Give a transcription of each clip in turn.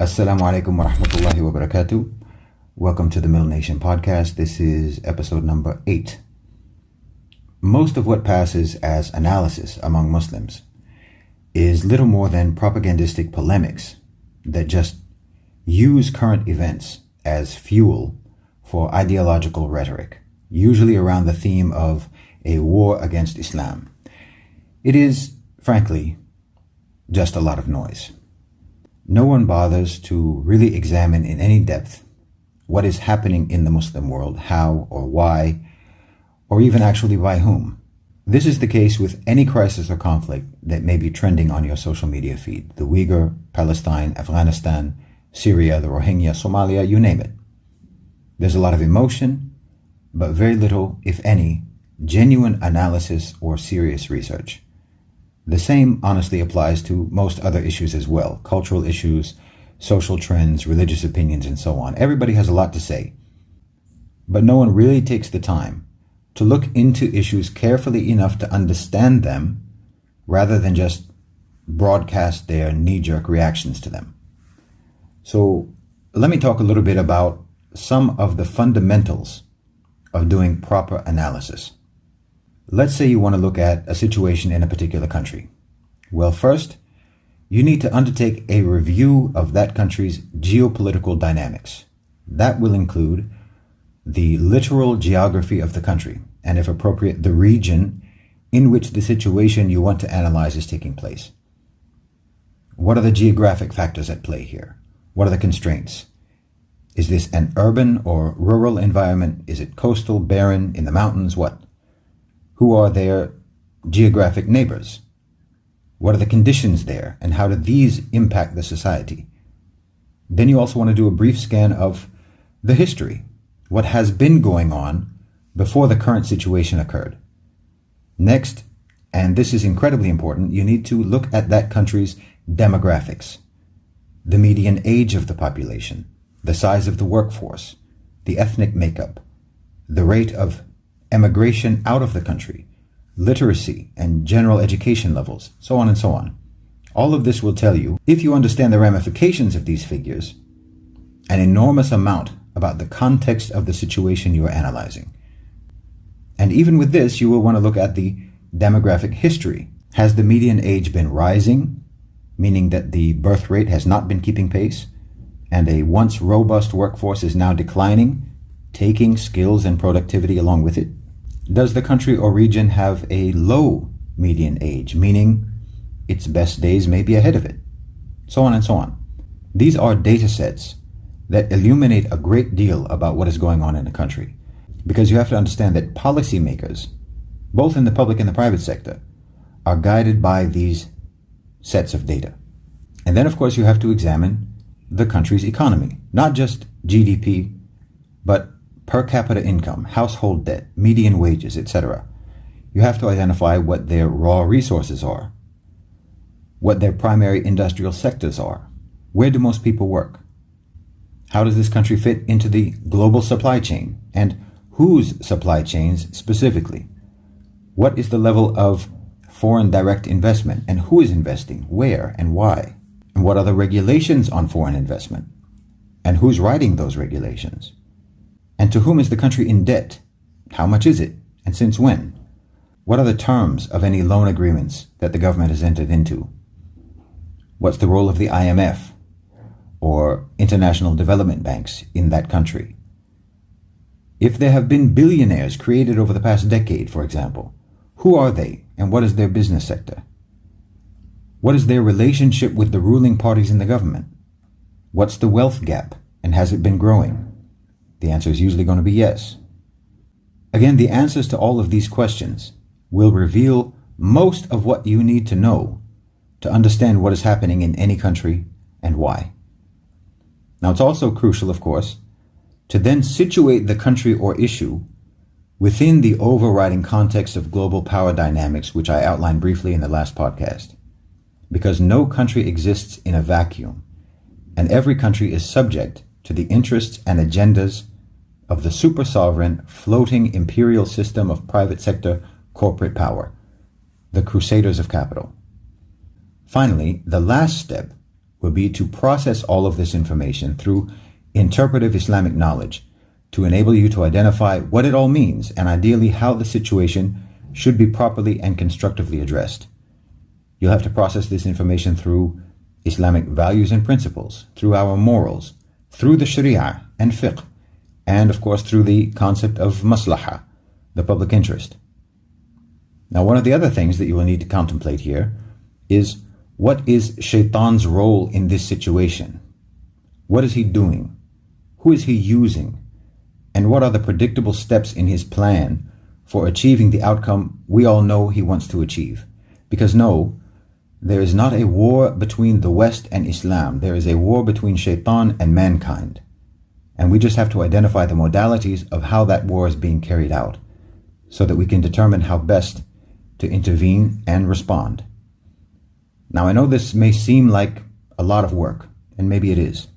Assalamu alaikum wa rahmatullahi wa barakatuh. Welcome to the Middle Nation Podcast. This is episode number 8. Most of what passes as analysis among Muslims is little more than propagandistic polemics that just use current events as fuel for ideological rhetoric, usually around the theme of a war against Islam. It is, frankly, just a lot of noise. No one bothers to really examine in any depth what is happening in the Muslim world, how or why, or even actually by whom. This is the case with any crisis or conflict that may be trending on your social media feed. The Uyghur, Palestine, Afghanistan, Syria, the Rohingya, Somalia, you name it. There's a lot of emotion, but very little, if any, genuine analysis or serious research. The same honestly applies to most other issues as well, cultural issues, social trends, religious opinions, and so on. Everybody has a lot to say, but no one really takes the time to look into issues carefully enough to understand them rather than just broadcast their knee-jerk reactions to them. So let me talk a little bit about some of the fundamentals of doing proper analysis. Let's say you want to look at a situation in a particular country. Well, first, you need to undertake a review of that country's geopolitical dynamics. That will include the literal geography of the country, and if appropriate, the region in which the situation you want to analyze is taking place. What are the geographic factors at play here? What are the constraints? Is this an urban or rural environment? Is it coastal, barren, in the mountains? What? Who are their geographic neighbors? What are the conditions there, and how do these impact the society? Then you also want to do a brief scan of the history, what has been going on before the current situation occurred. Next, and this is incredibly important, you need to look at that country's demographics, the median age of the population, the size of the workforce, the ethnic makeup, the rate of emigration out of the country, literacy and general education levels, so on and so on. All of this will tell you, if you understand the ramifications of these figures, an enormous amount about the context of the situation you are analyzing. And even with this, you will want to look at the demographic history. Has the median age been rising, meaning that the birth rate has not been keeping pace, and a once robust workforce is now declining, taking skills and productivity along with it? Does the country or region have a low median age, meaning its best days may be ahead of it? So on and so on. These are data sets that illuminate a great deal about what is going on in the country, because you have to understand that policymakers, both in the public and the private sector, are guided by these sets of data. And then, of course, you have to examine the country's economy, not just GDP, but per capita income, household debt, median wages, etc. You have to identify what their raw resources are, what their primary industrial sectors are, where do most people work, how does this country fit into the global supply chain, and whose supply chains specifically? What is the level of foreign direct investment, and who is investing, where, and why? And what are the regulations on foreign investment, and who's writing those regulations? And to whom is the country in debt? How much is it? And since when? What are the terms of any loan agreements that the government has entered into? What's the role of the IMF or international development banks in that country? If there have been billionaires created over the past decade, for example, who are they and what is their business sector? What is their relationship with the ruling parties in the government? What's the wealth gap, and has it been growing? The answer is usually going to be yes. Again, the answers to all of these questions will reveal most of what you need to know to understand what is happening in any country and why. Now, it's also crucial, of course, to then situate the country or issue within the overriding context of global power dynamics, which I outlined briefly in the last podcast. Because no country exists in a vacuum, and every country is subject to the interests and agendas of the super sovereign floating imperial system of private sector corporate power. the crusaders of capital. Finally, the last step will be to process all of this information through interpretive Islamic knowledge to enable you to identify what it all means and ideally how the situation should be properly and constructively addressed. You'll have to process this information through Islamic values and principles, through our morals, through the Sharia and fiqh, and of course through the concept of maslaha, the public interest. Now, one of the other things that you will need to contemplate here is, what is Shaitan's role in this situation? What is he doing? Who is he using? And what are the predictable steps in his plan for achieving the outcome we all know he wants to achieve? Because no, there is not a war between the West and Islam. There is a war between Shaitan and mankind. And we just have to identify the modalities of how that war is being carried out so that we can determine how best to intervene and respond. Now, I know this may seem like a lot of work, and maybe it is.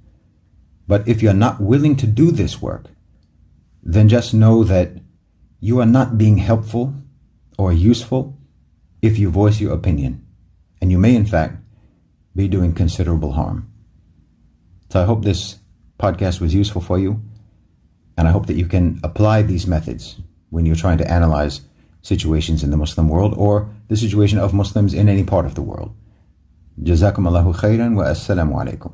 But if you're not willing to do this work, then just know that you are not being helpful or useful if you voice your opinion. And you may, in fact, be doing considerable harm. So I hope this podcast was useful for you. And I hope that you can apply these methods when you're trying to analyze situations in the Muslim world or the situation of Muslims in any part of the world. Jazakum Allahu khairan wa assalamu alaikum.